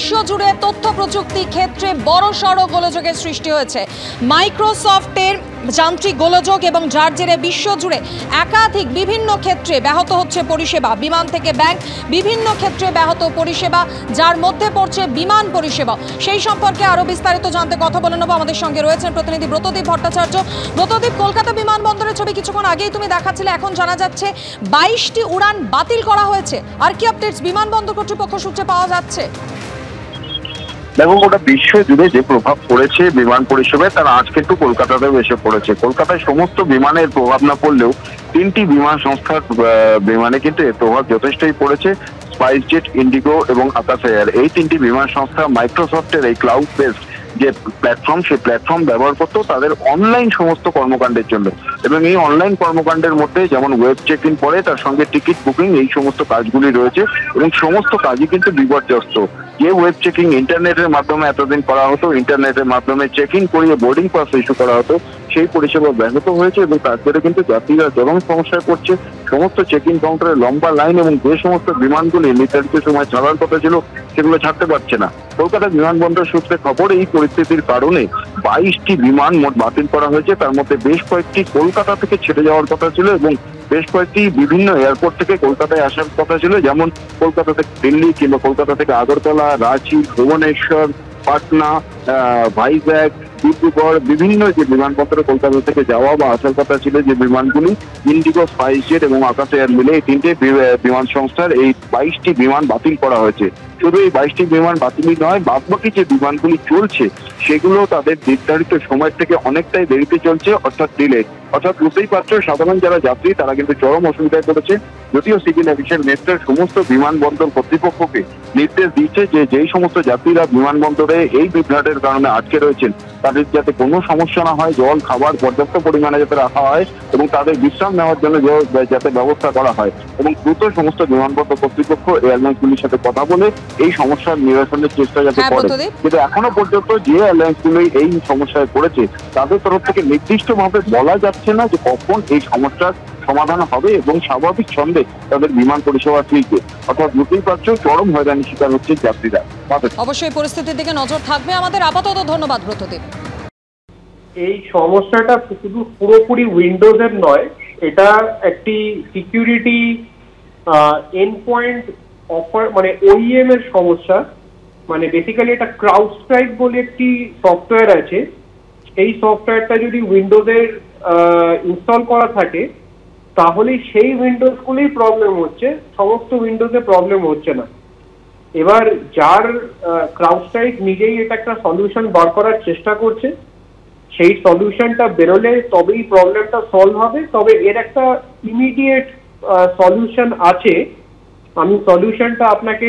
বিশ্বজুড়ে তথ্য প্রযুক্তি ক্ষেত্রে বড়সড় গোলযোগের সৃষ্টি হয়েছে। মাইক্রোসফটের যান্ত্রিক গোলযোগ এবং যার জেরে বিশ্বজুড়ে একাধিক বিভিন্ন ক্ষেত্রে ব্যাহত হচ্ছে পরিষেবা। বিমান থেকে ব্যাংক, বিভিন্ন ক্ষেত্রে ব্যাহত পরিষেবা, যার মধ্যে পড়ছে বিমান পরিষেবা। সেই সম্পর্কে আরো বিস্তারিত জানতে কথা বলে নেব। আমাদের সঙ্গে রয়েছেন প্রতিনিধি ব্রতদীপ ভট্টাচার্য। ব্রতদীপ, কলকাতা বিমানবন্দরের ছবি কিছুক্ষণ আগেই তুমি দেখাচ্ছিলে, এখন জানা যাচ্ছে 22টি উড়ান বাতিল করা হয়েছে। আর কি আপডেটস বিমানবন্দর কর্তৃপক্ষ সূত্রে পাওয়া যাচ্ছে? দেখো, গোটা বিশ্ব জুড়ে যে প্রভাব পড়েছে বিমান পরিষেবায়, তার আজ কিন্তু কলকাতাতেও এসে পড়েছে। কলকাতায় সমস্ত বিমানের প্রভাব না পড়লেও 3টি বিমান সংস্থার বিমানে কিন্তু এর প্রভাব যথেষ্টই পড়েছে। স্পাইসজেট, ইন্ডিগো এবং আকাশ এয়ার, এই 3টি বিমান সংস্থা মাইক্রোসফটের এই ক্লাউড বেসড যে প্ল্যাটফর্ম, সেই প্ল্যাটফর্ম ব্যবহার করতো তাদের অনলাইন সমস্ত কর্মকাণ্ডের জন্য। এবং এই অনলাইন কর্মকাণ্ডের মধ্যে যেমন ওয়েব চেক ইন পড়ে, তার সঙ্গে টিকিট বুকিং, এই সমস্ত কাজগুলি রয়েছে এবং সমস্ত কাজই কিন্তু বিপর্যস্ত। যে ওয়েব চেকিং ইন্টারনেটের মাধ্যমে এতদিন করা হতো, ইন্টারনেটের মাধ্যমে চেক ইন করিয়ে বোর্ডিং পাস ইস্যু করা হতো, সেই পরিষেবা ব্যাহত হয়েছে এবং তার জন্য কিন্তু যাত্রীরা চরম সমস্যায় পড়ছে। সমস্ত চেক ইন কাউন্টারে লম্বা লাইন এবং যে সমস্ত বিমানগুলি নির্ধারিত সময় ছাড়ার কথা ছিল সেগুলো ছাড়তে পারছে না। কলকাতা বিমানবন্দর সূত্রে খবর, এই পরিস্থিতির কারণে 22টি বিমান মোট বাতিল করা হয়েছে। তার মধ্যে বেশ কয়েকটি কলকাতা থেকে ছেড়ে যাওয়ার কথা ছিল এবং বেশ কয়েকটি বিভিন্ন এয়ারপোর্ট থেকে কলকাতায় আসার কথা ছিল, যেমন কলকাতা থেকে দিল্লি কিংবা কলকাতা থেকে আগরতলা, রাঁচি, ভুবনেশ্বর, পাটনা, ভাইজ্যাক, ডিব্রুগড়, বিভিন্ন যে বিমানবন্দরে কলকাতা থেকে যাওয়া বা আসার কথা ছিল যে বিমানগুলি, ইন্ডিগো, স্পাইসজেট এবং আকাশ এয়ার মিলে এই 3টে বিমান সংস্থার এই 22টি বিমান বাতিল করা হয়েছে। শুধু এই 22টি বিমান বাতিলই নয়, বাদবাকি যে বিমানগুলি চলছে সেগুলো তাদের নির্ধারিত সময় থেকে অনেকটাই দেরিতে চলছে, অর্থাৎ ডিলে। অর্থাৎ বুঝতেই পারছো, সাধারণ যারা যাত্রী তারা কিন্তু চরম অসুবিধায় পড়েছে। যদিও সিভিল এভিয়েশন মিনিস্টার সমস্ত বিমানবন্দর কর্তৃপক্ষকে নির্দেশ দিচ্ছে যে যেই সমস্ত যাত্রীরা বিমানবন্দরে এই বিভ্রাটের কারণে আটকে রয়েছেন তাদের যাতে কোনো সমস্যা না হয়, জল খাবার পর্যাপ্ত পরিমাণে যাতে রাখা হয় এবং তাদের বিশ্রাম নেওয়ার জন্য যাতে ব্যবস্থা করা হয় এবং দ্রুত সমস্ত বিমানবন্দর কর্তৃপক্ষ এয়ারলাইন্সগুলির সাথে কথা বলে এই সমস্যার নিরসনের চেষ্টা যাতে করে। কিন্তু এখনো পর্যন্ত যে এয়ারলাইন্সগুলি এই সমস্যায় পড়েছে তাদের তরফ থেকে নির্দিষ্টভাবে বলা যাচ্ছে না যে কখন এই সমস্যার সমাধান হবে এবং স্বাভাবিক ছন্দে তাদের বিমান পরিষেবা ফিরবে। অর্থাৎ বুঝতেই পারছো, চরম হয়রানির শিকার হচ্ছে যাত্রীরা। অবশ্যই পরিস্থিতির দিকে নজর থাকবে আমাদের। আপাতত ধন্যবাদ ব্রতদীপ। এই সমস্যাটা শুধু পুরোপুরি উইন্ডোজের নয়, এটা একটি সিকিউরিটি এন্ড পয়েন্ট অফার মানে ওইএম এর সমস্যা। মানে বেসিক্যালি এটা ক্রাউডস্ট্রাইক বলে একটি সফটওয়্যার আছে, এই সফটওয়্যারটা যদি উইন্ডোজের ইনস্টল করা থাকে তাহলে সেই উইন্ডোজগুলোই প্রবলেম হচ্ছে, সমস্ত উইন্ডোজে প্রবলেম হচ্ছে না। এবার যার ক্রাউডস্ট্রাইক নিজেই এটা একটা সলিউশন বার করার চেষ্টা করছে, সেই সলিউশনটা বেরোলে তবেই প্রবলেমটা সলভ হবে। তবে এর একটা ইমিডিয়েট সলিউশন আছে, আমি সলিউশনটা আপনাকে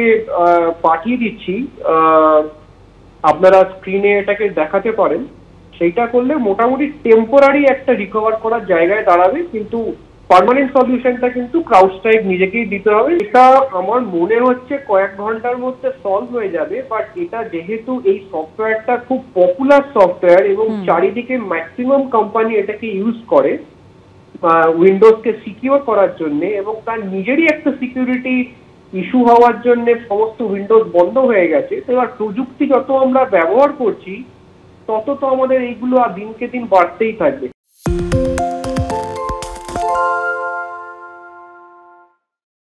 পাঠিয়ে দিচ্ছি, আপনারা স্ক্রিনে এটাকে দেখাতে পারেন। সেইটা করলে মোটামুটি টেম্পোরারি একটা রিকভার করার জায়গায় দাঁড়াবে, কিন্তু পার্মানেন্ট সলিউশনটা কিন্তু ক্রাউডস্ট্রাইক নিজেকেই দিতে হবে। এটা আমার মনে হচ্ছে কয়েক ঘন্টার মধ্যে সলভ হয়ে যাবে, বাট এটা যেহেতু এই সফটওয়্যারটা খুব পপুলার সফটওয়্যার এবং চারিদিকে ম্যাক্সিমাম কোম্পানি এটাকে ইউজ করে উইন্ডোজকে সিকিউর করার জন্য, এবং তার নিজেরই একটা সিকিউরিটি ইস্যু হওয়ার জন্য সমস্ত উইন্ডোজ বন্ধ হয়ে গেছে। এবার প্রযুক্তি যত আমরা ব্যবহার করছি তত তো আমাদের এইগুলো আর দিনকে দিন বাড়তেই থাকবে।